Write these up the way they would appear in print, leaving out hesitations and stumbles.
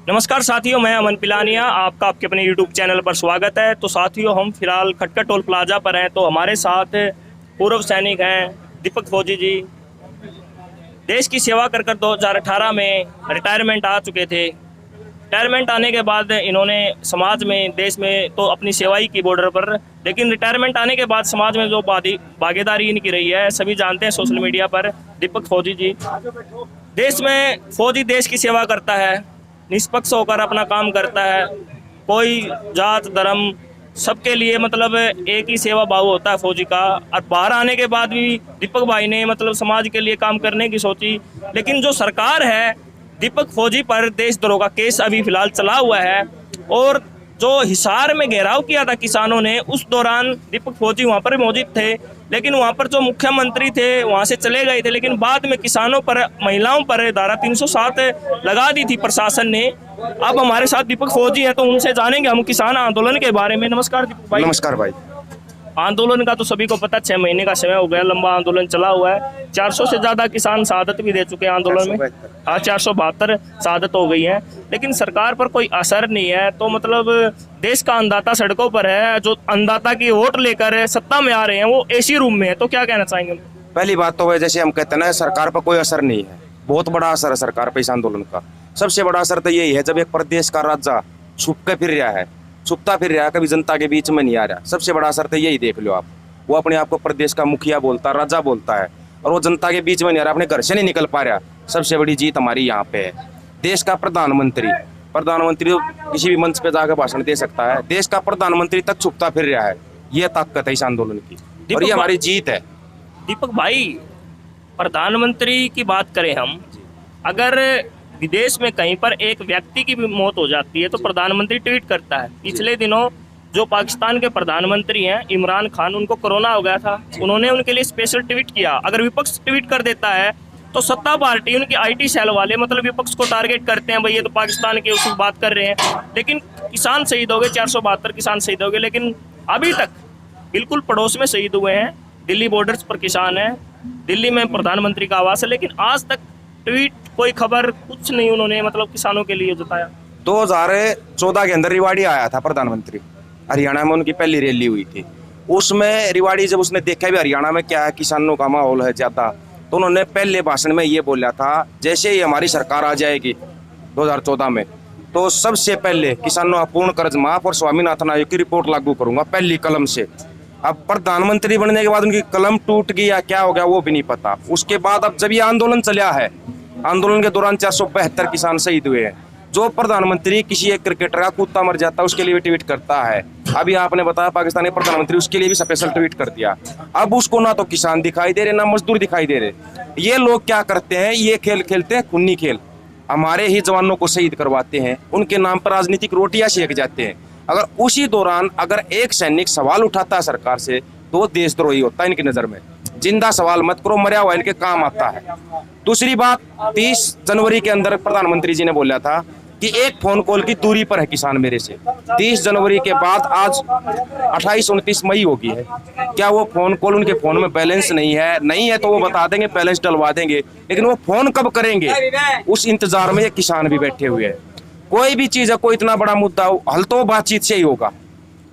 नमस्कार साथियों, मैं अमन पिलानिया, आपका आपके अपने YouTube चैनल पर स्वागत है। तो साथियों, हम फिलहाल खटका टोल प्लाजा पर हैं। तो हमारे साथ पूर्व सैनिक हैं दीपक फौजी जी। देश की सेवा कर 2018 में रिटायरमेंट आ चुके थे। रिटायरमेंट आने के बाद इन्होंने समाज में, देश में तो अपनी सेवा ही की बॉर्डर पर, लेकिन रिटायरमेंट आने के बाद समाज में जो भागीदारी इनकी रही है सभी जानते हैं सोशल मीडिया पर। दीपक फौजी जी, देश में फौजी देश की सेवा करता है, निष्पक्ष होकर अपना काम करता है। कोई जात धर्म सबके लिए मतलब एक ही सेवा भाव होता है फौजी का। और बाहर आने के बाद भी दीपक भाई ने मतलब समाज के लिए काम करने की सोची, लेकिन जो सरकार है दीपक फौजी पर देशद्रोह का केस अभी फिलहाल चला हुआ है। और जो हिसार में घेराव किया था किसानों ने, उस दौरान दीपक फौजी वहां पर मौजूद थे, लेकिन वहां पर जो मुख्यमंत्री थे वहां से चले गए थे। लेकिन बाद में किसानों पर, महिलाओं पर धारा 307 लगा दी थी प्रशासन ने। अब हमारे साथ दीपक फौजी हैं, तो उनसे जानेंगे हम किसान आंदोलन के बारे में। नमस्कार दीपक भाई। नमस्कार भाई। आंदोलन का तो सभी को पता, 6 महीने का समय हो गया, लंबा आंदोलन चला हुआ है। 400 से ज्यादा किसान शहादत भी दे चुके हैं आंदोलन में। हाँ, 472 शहादत हो गई है, लेकिन सरकार पर कोई असर नहीं है। तो मतलब देश का अन्नदाता सड़कों पर है, जो अन्नदाता की वोट लेकर सत्ता में आ रहे हैं वो एसी रूम में है। तो क्या कहना चाहेंगे? पहली बात तो है, जैसे हम कहते हैं ना, सरकार पर कोई असर नहीं है। बहुत बड़ा असर है सरकार पर इस आंदोलन का। सबसे बड़ा असर तो यही है, जब एक प्रदेश का राजा छुप के फिर रहा है, छुपता फिर रहा है, कभी जनता के बीच में नहीं आ रहा। सबसे बड़ा असर तो यही देख लो आप। वो अपने आप को प्रदेश का मुखिया बोलता है, राजा बोलता है, और वो जनता के बीच में नहीं आ रहा, अपने घर से नहीं निकल पा रहा। सबसे बड़ी जीत हमारी यहाँ पे है। देश का प्रधानमंत्री तो किसी भी मंच पे जाकर भाषण दे सकता है, देश का प्रधानमंत्री तक छुपता फिर रहा है। ये ताकत है इस आंदोलन की, और ये हमारी जीत है। दीपक भाई, प्रधानमंत्री की बात करें हम, अगर विदेश में कहीं पर एक व्यक्ति की भी मौत हो जाती है तो प्रधानमंत्री ट्वीट करता है। पिछले दिनों जो पाकिस्तान के प्रधानमंत्री हैं इमरान खान, उनको कोरोना हो गया था, उन्होंने उनके लिए स्पेशल ट्वीट किया। अगर विपक्ष ट्वीट कर देता है तो सत्ता पार्टी, उनकी IT सेल वाले मतलब विपक्ष को टारगेट करते हैं, भाई ये तो पाकिस्तान की उसकी बात कर रहे हैं। लेकिन किसान शहीद हो गए, 472 किसान शहीद हो गए, लेकिन अभी तक बिल्कुल पड़ोस में शहीद हुए हैं। दिल्ली बॉर्डर्स पर किसान है, दिल्ली में प्रधानमंत्री का आवास है, लेकिन आज तक ट्वीट, कोई खबर, कुछ नहीं उन्होंने मतलब किसानों के लिए जताया। 2014 के अंदर रिवाड़ी आया था प्रधानमंत्री, हरियाणा में उनकी पहली रैली हुई थी। उसमें रिवाड़ी जब उसने देखा भी हरियाणा में क्या है, किसानों का माहौल है ज्यादा, तो उन्होंने पहले भाषण में ये बोला था, जैसे ही हमारी सरकार आ जाएगी 2014 में, तो सबसे पहले किसानों का पूर्ण कर्ज माफ और स्वामीनाथन आयोग की रिपोर्ट लागू करूंगा पहली कलम से। अब प्रधानमंत्री बनने के बाद उनकी कलम टूट गई या क्या हो गया वो भी नहीं पता। उसके बाद अब जब ये आंदोलन चला है, आंदोलन के दौरान 472 किसान शहीद हुए हैं। जो प्रधानमंत्री किसी एक क्रिकेटर का कुत्ता मर जाता है उसके लिए भी ट्वीट करता है। अभी आपने बताया पाकिस्तानी प्रधानमंत्री, उसके लिए भी स्पेशल ट्वीट कर दिया। अब उसको ना तो किसान दिखाई दे रहे, ना मजदूर दिखाई दे रहे। ये लोग क्या करते हैं, ये खेल खेलते हैं, खूनी खेल। हमारे ही जवानों को शहीद करवाते हैं, उनके नाम पर राजनीतिक रोटियां सेक जाते हैं। अगर उसी दौरान अगर एक सैनिक सवाल उठाता है सरकार से, तो वो देशद्रोही होता है इनकी नजर में। जिंदा सवाल मत करो, मरा हुआ इनके काम आता है। दूसरी बात, 30 जनवरी के अंदर प्रधानमंत्री जी ने बोला था कि एक फोन कॉल की दूरी पर है किसान मेरे से। 30 जनवरी के बाद आज 28-29 मई हो गई है। क्या वो फोन कॉल, उनके फोन में बैलेंस नहीं है तो वो बता देंगे, बैलेंस डलवा देंगे, लेकिन वो फोन कब करेंगे उस इंतजार में ये किसान भी बैठे हुए हैं। कोई भी चीज है, कोई इतना बड़ा मुद्दा हो, हल तो बातचीत से ही होगा,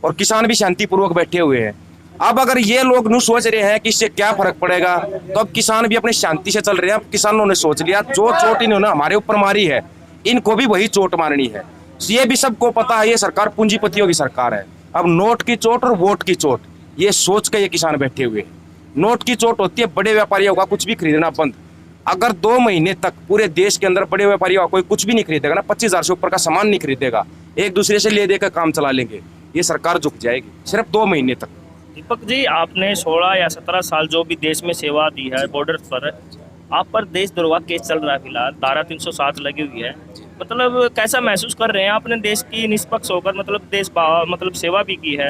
और किसान भी शांतिपूर्वक बैठे हुए हैं। अब अगर ये लोग नु सोच रहे हैं कि इससे क्या फर्क पड़ेगा, तो अब किसान भी अपनी शांति से चल रहे हैं। अब किसानों ने सोच लिया, जो चोट इन्होंने हमारे ऊपर मारी है, इनको भी वही चोट मारनी है। ये भी सबको पता है, ये सरकार पूंजीपतियों की सरकार है। अब नोट की चोट और वोट की चोट, ये सोच के ये किसान बैठे हुए हैं। नोट की चोट होती है, बड़े व्यापारियों का कुछ भी खरीदना बंद। अगर 2 महीने तक पूरे देश के अंदर बड़े व्यापारियों का कोई कुछ भी नहीं खरीदेगा ना, 25,000 से ऊपर का सामान नहीं खरीदेगा, एक दूसरे से ले देकर काम चला लेंगे, ये सरकार झुक जाएगी सिर्फ 2 महीने तक। दीपक जी, आपने 16 या 17 साल जो भी देश में सेवा दी है बॉर्डर पर, आप पर देशद्रोह का केस चल रहा है फिलहाल, धारा 307 लगी हुई है। मतलब कैसा महसूस कर रहे हैं? आपने देश की निष्पक्ष होकर मतलब मतलब सेवा भी की है,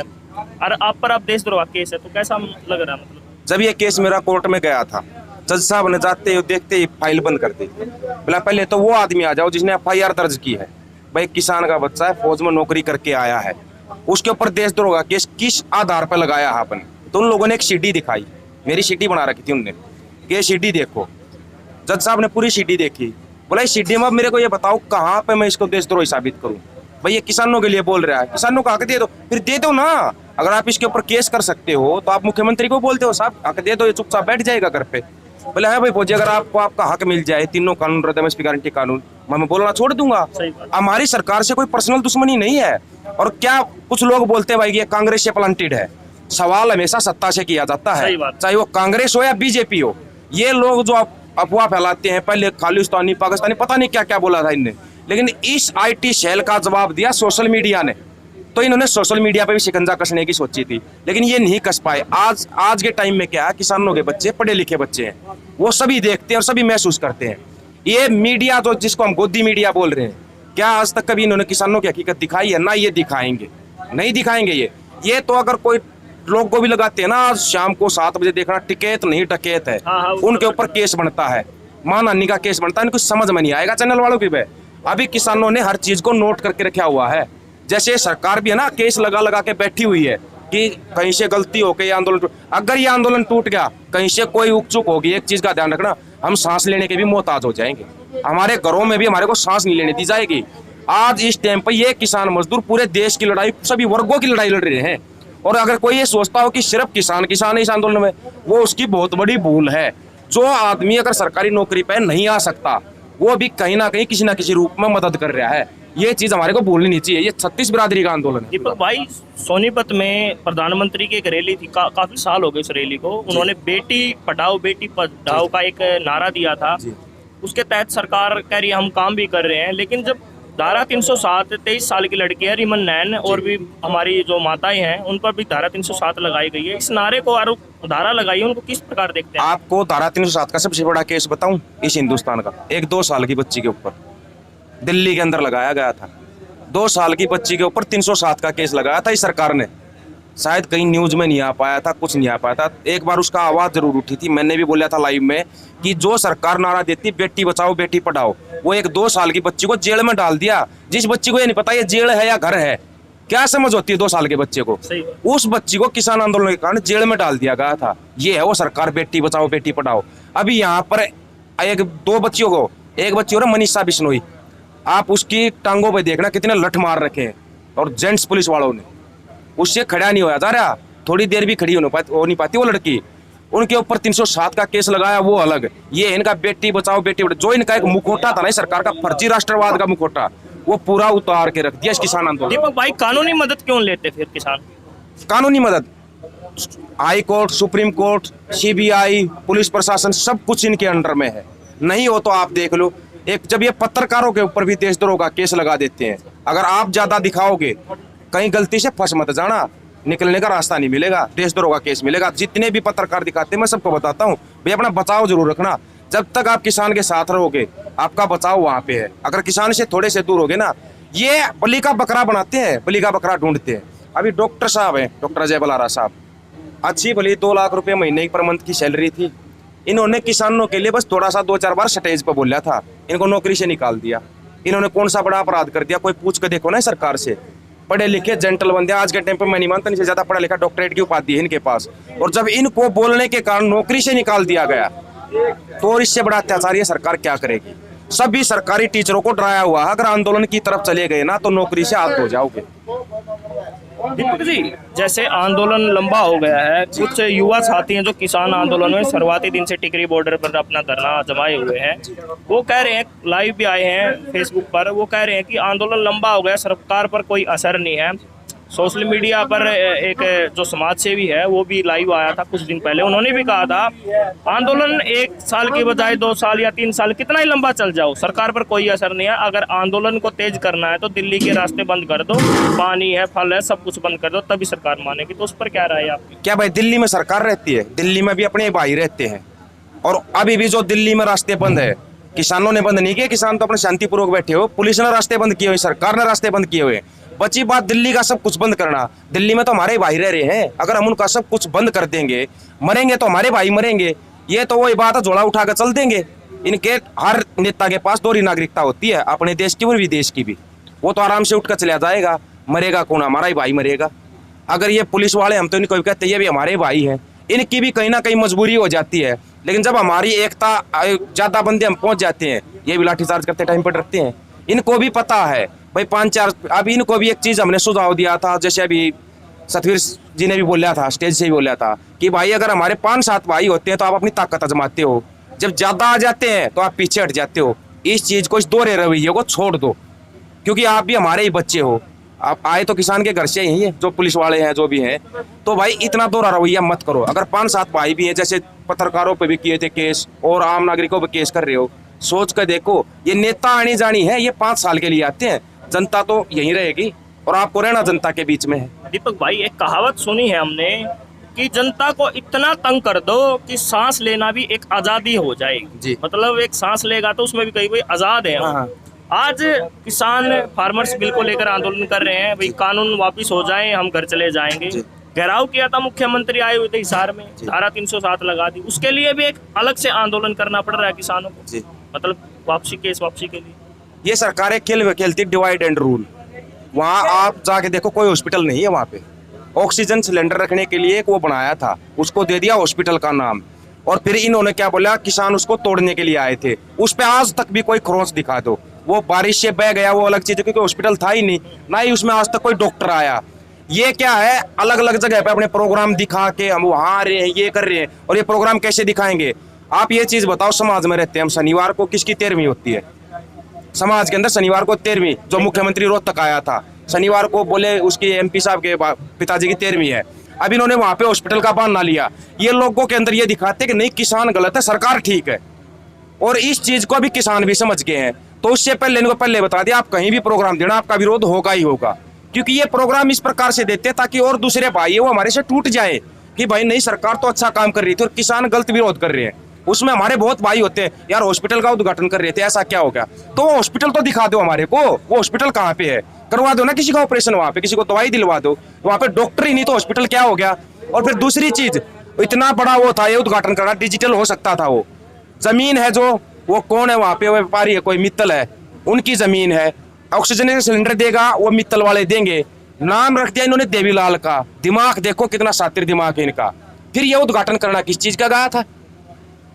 और आप पर अब देशद्रोह का केस है, तो कैसा लग रहा है? मतलब जब ये केस मेरा कोर्ट में गया था, जज साहब ने जाते ही देखते ही फाइल बंद कर दी। बोला पहले तो वो आदमी आ जाओ जिसने FIR दर्ज की है, भाई किसान का बच्चा है, फौज में नौकरी करके आया है, उसके ऊपर देशद्रोह का केस किस आधार पर लगाया है आपने। तो उन लोगों ने एक CD दिखाई, मेरी CD बना रखी थी उनने, ये CD देखो। जज साहब ने पूरी CD देखी, बोला सीडीएम अब मेरे को ये बताओ कहाँ पे मैं इसको देशद्रोही साबित करूं। भाई ये किसानों के लिए बोल रहा है, किसानों को हक दे दो, फिर दे दो ना। अगर आप इसके ऊपर केस कर सकते हो तो आप मुख्यमंत्री को बोलते हो साहब हक दे दो, ये चुपचाप बैठ जाएगा घर पे। बोले है भाई फौजी, अगर आपको आपका हक मिल जाए, तीनों कानून, रदमश की गारंटी कानून, मैं बोलना छोड़ दूंगा। सही बात। हमारी सरकार से कोई पर्सनल दुश्मनी नहीं है। और क्या कुछ लोग बोलते हैं भाई ये कांग्रेस से प्लांटेड है, सवाल हमेशा सत्ता से किया जाता है, सही बात। चाहे वो कांग्रेस हो या बीजेपी हो। ये लोग जो अफवाह फैलाते हैं, पहले खालिस्तानी पाकिस्तानी पता नहीं क्या क्या बोला था इनने, लेकिन इस आईटी सेल का जवाब दिया सोशल मीडिया ने। तो इन्होंने सोशल मीडिया पे भी शिकंजा कसने की सोची थी, लेकिन ये नहीं कस पाए। आज के टाइम में क्या है, किसानों के बच्चे पढ़े लिखे बच्चे हैं, वो सभी देखते हैं और सभी महसूस करते हैं। ये मीडिया जो जिसको हम गोदी मीडिया बोल रहे हैं, क्या आज तक कभी इन्होंने किसानों की हकीकत दिखाई है? ना ये दिखाएंगे, नहीं दिखाएंगे। ये तो अगर कोई लोग को भी लगाते हैं ना, आज शाम को 7 बजे देखना, टिकैत नहीं डकैत है, हाँ, उनके ऊपर केस बनता है, मानहानि का केस बनता है। इनको समझ में नहीं आएगा चैनल वालों की। अभी किसानों ने हर चीज को नोट करके रखा हुआ है। जैसे सरकार भी है ना, केस लगा लगा के बैठी हुई है कि कहीं से गलती हो गई, आंदोलन अगर ये आंदोलन टूट गया, कहीं से कोई उकचुक होगी, एक चीज का ध्यान रखना, हम सांस लेने के भी मोहताज हो जाएंगे। हमारे घरों में भी हमारे को सांस नहीं लेने दी जाएगी। आज इस टाइम पर ये किसान मजदूर पूरे देश की लड़ाई, सभी वर्गों की लड़ाई लड़ रहे हैं। और अगर कोई ये सोचता हो कि सिर्फ किसान है इस आंदोलन में, वो उसकी बहुत बड़ी भूल है। जो आदमी अगर सरकारी नौकरी पे नहीं आ सकता, वो भी कहीं ना कहीं किसी ना किसी रूप में मदद कर रहा है। ये चीज हमारे को भूलनी नहीं चाहिए। ये 36 बिरादरी का आंदोलन है। दीपक भाई, सोनीपत में प्रधानमंत्री की एक रैली थी, काफी साल हो गए उस रैली को। उन्होंने बेटी पढ़ाओ बेटी पढ़ाओ का एक नारा दिया था। उसके तहत सरकार कह रही है हम काम भी कर रहे हैं, लेकिन जब धारा 307 23 साल की लड़की है रिमन नैन, और भी हमारी जो माताएं हैं उन पर भी धारा 307 लगाई गई है। इस नारे को आरोप धारा लगाई है, उनको किस प्रकार देखते हैं? आपको धारा 307 का सबसे बड़ा केस बताऊं इस हिंदुस्तान का, एक 2 साल की बच्ची के ऊपर दिल्ली के अंदर लगाया गया था। 2 साल की बच्ची के ऊपर 307 का केस लगाया था इस सरकार ने। शायद कहीं न्यूज में नहीं आ पाया था, कुछ नहीं आ पाया था। एक बार उसका आवाज जरूर उठी थी, मैंने भी बोला था लाइव में कि जो सरकार नारा देती बेटी बचाओ बेटी पढ़ाओ, वो एक 2 साल की बच्ची को जेल में डाल दिया। जिस बच्ची को ये नहीं पता ये जेल है या घर है, क्या समझ होती है 2 साल के बच्चे को? उस बच्ची को किसान आंदोलन के कारण जेल में डाल दिया गया था। ये है वो सरकार, बेटी बचाओ बेटी पढ़ाओ। अभी यहाँ पर 2 बच्चियों को, एक बच्ची हो रहा मनीषा बिश्नोई, आप उसकी टांगों पे देखना कितने लठ मार रखे हैं, और जेंट्स पुलिस वालों ने, उससे खड़ा नहीं होया जा रहा। थोड़ी देर भी खड़ी हो नहीं पाती वो लड़की। उनके ऊपर 307 का केस लगाया, वो अलग। ये इनका बेटी बचाओ बेटी पढ़ाओ, जो इनका एक मुखौटा था ना सरकार का, फर्जी राष्ट्रवाद का मुखौटा, वो पूरा उतार के रख दिया इस किसान आंदोलन। दीपक भाई, कानूनी मदद क्यों लेते फिर किसान? कानूनी मदद high court, supreme court, CBI, police प्रशासन, सब कुछ इनके अंडर में है। नहीं हो तो आप देख लो, एक जब ये पत्रकारों के ऊपर भी देशद्रोह का केस लगा देते हैं, अगर आप ज्यादा दिखाओगे कहीं गलती से फंस मत जाना, निकलने का रास्ता नहीं मिलेगा, देशद्रोह का केस मिलेगा। जितने भी पत्रकार दिखाते हैं मैं सबको बताता हूँ भाई अपना बचाव जरूर रखना। जब तक आप किसान के साथ रहोगे आपका बचाव वहां पे है। अगर किसान से थोड़े से दूर होगे ना, ये बलि का बकरा बनाते हैं, बलि का बकरा ढूंढते हैं। अभी डॉक्टर साहब हैं, डॉक्टर अजय बलारा साहब, अच्छी भली 2 लाख रुपए महीने की पर मंथ की सैलरी थी। इन्होंने किसानों के लिए बस थोड़ा सा 2-4 बार स्टेज पर बोला था, इनको नौकरी से निकाल दिया। इन्होंने कौन सा बड़ा अपराध कर दिया? कोई पूछ के देखो ना सरकार से। पढ़े लिखे जेंटल बंदे, आज के टाइम पे मैं नहीं मानता इनसे ज्यादा पढ़ा लिखा डॉक्टरेट की उपाधि है इनके पास, और जब इनको बोलने के कारण नौकरी से निकाल दिया गया, तो इससे बड़ा अत्याचार ये सरकार क्या करेगी? सभी सरकारी टीचरों को डराया हुआ है, अगर आंदोलन की तरफ चले गए ना तो नौकरी से हाथ धो जाओगे। दीपक जी, जैसे आंदोलन लंबा हो गया है, कुछ युवा साथी हैं जो किसान आंदोलन में शुरुआती दिन से टिकरी बॉर्डर पर अपना धरना जमाए हुए हैं, वो कह रहे हैं, लाइव भी आए हैं फेसबुक पर, वो कह रहे हैं कि आंदोलन लंबा हो गया, सरकार पर कोई असर नहीं है। सोशल मीडिया पर एक जो समाज सेवी है वो भी लाइव आया था कुछ दिन पहले, उन्होंने भी कहा था आंदोलन 1 साल की बजाय 2 साल या 3 साल कितना ही लंबा चल जाओ, सरकार पर कोई असर नहीं है। अगर आंदोलन को तेज करना है तो दिल्ली के रास्ते बंद कर दो, पानी है, फल है, सब कुछ बंद कर दो, तभी सरकार मानेगी। तो उस पर क्या राय है आपकी? क्या भाई, दिल्ली में सरकार रहती है, दिल्ली में भी अपने भाई रहते हैं, और अभी भी जो दिल्ली में रास्ते बंद है, किसानों ने बंद नहीं किए, किसान तो अपने शांतिपूर्वक बैठे हो, पुलिस ने रास्ते बंद किए हुए, सरकार ने रास्ते बंद किए हुए। बची बात दिल्ली का सब कुछ बंद करना। दिल्ली में तो हमारे भाई रह रहे हैं, अगर हम उनका सब कुछ बंद कर देंगे, मरेंगे तो हमारे भाई मरेंगे। ये तो वही बात है, झोला उठा कर चल देंगे। इनके हर नेता के पास 2 नागरिकता होती है, अपने देश की और विदेश की भी। वो तो आराम से उठकर चला जाएगा, मरेगा कौन? हमारा ही भाई मरेगा। अगर ये पुलिस वाले, हम तो इनको कहते हैं ये भी हमारे भाई हैं, इनकी भी कहीं ना कहीं मजबूरी हो जाती है। लेकिन जब हमारी एकता ज्यादा बंदे हम पहुंच जाते हैं, ये भी लाठीचार्ज करते टाइम पर डरते हैं। इनको भी पता है भाई 5-4, अभी इनको भी एक चीज हमने सुझाव दिया था, जैसे अभी सतवीर जी ने भी बोला था, स्टेज से ही बोला था कि भाई अगर हमारे 5-7 भाई होते हैं तो आप अपनी ताकत आजमाते हो, जब ज्यादा आ जाते हैं तो आप पीछे हट जाते हो। इस चीज को, इस दोहरे रवैये को छोड़ दो, क्योंकि आप भी हमारे ही बच्चे हो। आप आए तो किसान के घर से ही है, जो पुलिस वाले हैं जो भी हैं, तो भाई इतना दोहरा रवैया मत करो। अगर 5-7 भाई भी हैं, जैसे पत्रकारों पे भी किए थे केस और आम नागरिकों पे केस कर रहे हो, सोच कर देखो। ये नेता आनी जानी है, ये 5 साल के लिए आते हैं, जनता तो यहीं रहेगी और आपको रहना जनता के बीच में है। दीपक भाई, एक कहावत सुनी है हमने कि जनता को इतना तंग कर दो कि सांस लेना भी एक आजादी हो जाएगी। जी। मतलब एक सांस लेगा तो उसमें भी कहीं कोई आजाद है। हाँ। आज किसान फार्मर्स बिल को लेकर आंदोलन कर रहे हैं, भाई कानून वापिस हो जाए, हम घर चले जाएंगे। जी। घेराव किया था, मुख्यमंत्री आए हुए थे हिसार में, धारा 307 लगा दी। उसके लिए भी एक अलग से आंदोलन करना पड़ रहा है किसानों को। जी। मतलब केस वापसी के लिए ये सरकारें खेलती डिवाइड एंड रूल। वहाँ आप जाके देखो, कोई हॉस्पिटल नहीं है वहाँ पे। ऑक्सीजन सिलेंडर रखने के लिए एक वो बनाया था, उसको दे दिया हॉस्पिटल का नाम, और फिर इन्होंने क्या बोला, किसान उसको तोड़ने के लिए आए थे। उस पे आज तक भी कोई खरोंच दिखा दो। वो बारिश से बह गया, वो अलग चीज है, क्योंकि हॉस्पिटल था ही नहीं, ना ही उसमें आज तक कोई डॉक्टर आया। ये क्या है, अलग अलग जगह पे अपने प्रोग्राम दिखा के हम वहाँ आ रहे हैं, ये कर रहे हैं। और ये प्रोग्राम कैसे दिखाएंगे? आप ये चीज बताओ, समाज में रहते हैं हम, शनिवार को किसकी 13वीं होती है समाज के अंदर? शनिवार को 13वीं, जो मुख्यमंत्री रोहतक आया था, शनिवार को बोले उसकी MP साहब के पिताजी की 13वीं है। अब इन्होंने वहां पे हॉस्पिटल का बहाना लिया। ये लोगों के अंदर ये दिखाते कि नहीं, किसान गलत है, सरकार ठीक है। और इस चीज को भी किसान भी समझ गए हैं। तो उससे पहले इनको पहले बता दिया, आप कहीं भी प्रोग्राम देना, आपका विरोध होगा ही होगा। क्योंकि ये प्रोग्राम इस प्रकार से देते हैं ताकि और दूसरे भाई है वो हमारे से टूट जाए कि भाई नहीं, सरकार तो अच्छा काम कर रही थी और किसान गलत विरोध कर रहे हैं। उसमें हमारे बहुत भाई होते हैं, यार हॉस्पिटल का उद्घाटन कर रहे थे, ऐसा क्या हो गया? तो वो हॉस्पिटल तो दिखा दो हमारे को, वो हॉस्पिटल कहाँ पे है, करवा दो ना किसी का ऑपरेशन वहाँ पे, किसी को दवाई दिलवा दो। वहाँ पे डॉक्टर ही नहीं तो हॉस्पिटल क्या हो गया? और फिर दूसरी चीज, इतना बड़ा वो था ये उद्घाटन करना, डिजिटल हो सकता था। वो जमीन है जो, वो कौन है वहाँ पे, वो व्यापारी है, कोई मित्तल है, उनकी जमीन है। ऑक्सीजन का सिलेंडर देगा वो मित्तल वाले देंगे। नाम रख दिया इन्होंने देवीलाल का। दिमाग देखो कितना शातिर दिमाग है इनका। फिर ये उद्घाटन करना किस चीज का गया था?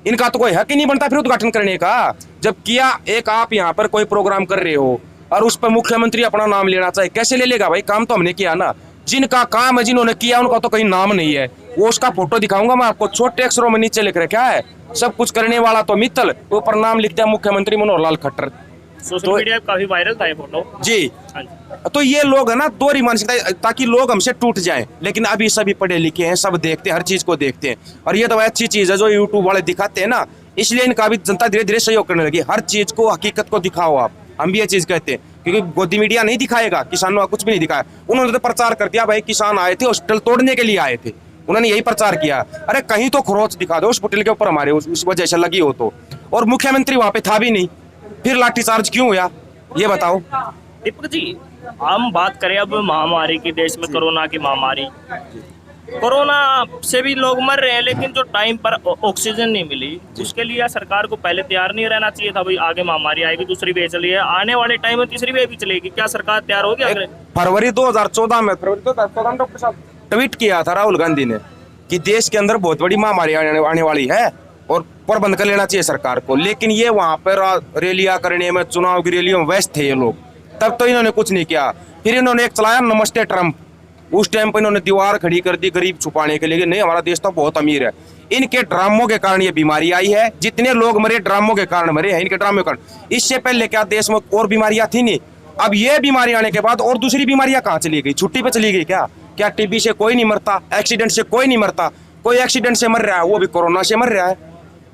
इनका तो कोई हक ही नहीं बनता फिर उद्घाटन करने का। जब किया, एक आप यहाँ पर कोई प्रोग्राम कर रहे हो और उस पर मुख्यमंत्री अपना नाम लेना चाहिए, कैसे ले लेगा भाई? काम तो हमने किया ना, जिनका काम है, जिन्होंने किया, उनका तो कहीं नाम नहीं है। वो उसका फोटो दिखाऊंगा मैं आपको, छोटे अक्षरों में नीचे लिख रखा है, सब कुछ करने वाला तो मित्तल, ऊपर नाम लिख दिया मुख्यमंत्री मनोहर लाल खट्टर। सोशल मीडिया पे काफी वायरल था ये फोटो। जी। हाँ जी। तो ये लोग है ना, दोहरी मानसिकता, ताकि लोग हमसे टूट जाएं। लेकिन अभी सभी पढ़े लिखे हैं, सब देखते हैं, हर चीज को देखते हैं। और ये तो अच्छी चीज है जो यूट्यूब वाले दिखाते हैं ना, इसलिए इनका भी जनता धीरे धीरे सहयोग करने लगी। हर चीज को, हकीकत को दिखाओ आप। हम भी ये चीज कहते हैं, क्योंकि गोदी मीडिया नहीं दिखाएगा, किसानों का कुछ भी नहीं दिखाया। उन्होंने तो प्रचार कर दिया भाई, किसान आए थे हॉस्पिटल तोड़ने के लिए आए थे, उन्होंने यही प्रचार किया। अरे कहीं तो खरोच दिखा दो हॉस्पिटल के ऊपर हमारे, उस वजह से लगी हो तो। और मुख्यमंत्री वहां पे था भी नहीं, फिर लाठीचार्ज क्यों हुआ ये बताओ? दीपक जी, हम बात करें अब महामारी की, देश में कोरोना की महामारी। कोरोना से भी लोग मर रहे हैं, लेकिन जो टाइम पर ऑक्सीजन नहीं मिली, उसके लिए सरकार को पहले तैयार नहीं रहना चाहिए था? भाई आगे महामारी आएगी, दूसरी वेव चली है, आने वाले टाइम में तीसरी वेव भी चलेगी, क्या सरकार तैयार होगी? अगले फरवरी 2014 में डॉक्टर साहब ट्वीट किया था राहुल गांधी ने कि देश के अंदर बहुत बड़ी महामारी आने वाली है और प्रबंध कर लेना चाहिए सरकार को। लेकिन ये वहां पर रैलियां करने में, चुनाव की रैलियों में व्यस्त थे ये लोग, तब तो इन्होंने कुछ नहीं किया। फिर इन्होंने एक चलाया नमस्ते ट्रम्प, उस टाइम पर इन्होंने दीवार खड़ी कर दी गरीब छुपाने के लिए, नहीं हमारा देश तो बहुत अमीर है। इनके ड्रामों के कारण ये बीमारी आई है। जितने लोग मरे ड्रामों के कारण मरे हैं, इनके ड्रामों के कारण। इससे पहले क्या देश में और बीमारियां थी नहीं? अब ये बीमारी आने के बाद और दूसरी बीमारियां कहाँ चली गई? छुट्टी पे चली गई क्या? क्या टीबी से कोई नहीं मरता? एक्सीडेंट से कोई नहीं मरता? कोई एक्सीडेंट से मर रहा है, वो भी कोरोना से मर रहा है।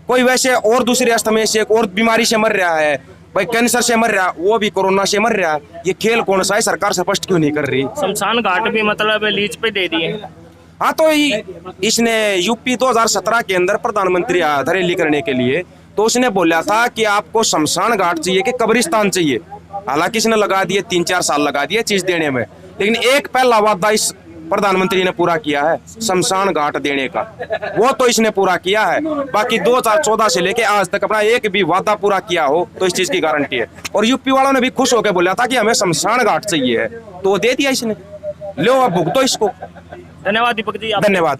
कोई वैसे और दूसरे अस्थमा से और बीमारी से मर रहा है, भाई कैंसर से मर रहा है, वो भी कोरोना से मर रहा है। ये खेल कौन सा है? सरकार स्पष्ट क्यों नहीं कर रही? शमशान घाट भी मतलब लीज पे दे दिए। हाँ, तो इसने यूपी 2017 के अंदर प्रधानमंत्री आया था रैली करने के लिए, तो उसने बोला था कि आपको शमशान घाट चाहिए कि कब्रिस्तान चाहिए। हालांकि इसने लगा दिए 3-4 साल लगा दिए चीज देने में, लेकिन एक पहला वादा इस प्रधानमंत्री ने पूरा किया है, शमशान घाट देने का, वो तो इसने पूरा किया है। बाकी 2014 से लेके आज तक अपना एक भी वादा पूरा किया हो तो इस चीज की गारंटी है। और यूपी वालों ने भी खुश होकर बोला था कि हमें शमशान घाट चाहिए है, तो वो दे दिया इसने। लो अब भुगतो इसको। धन्यवाद दीपक जी। धन्यवाद।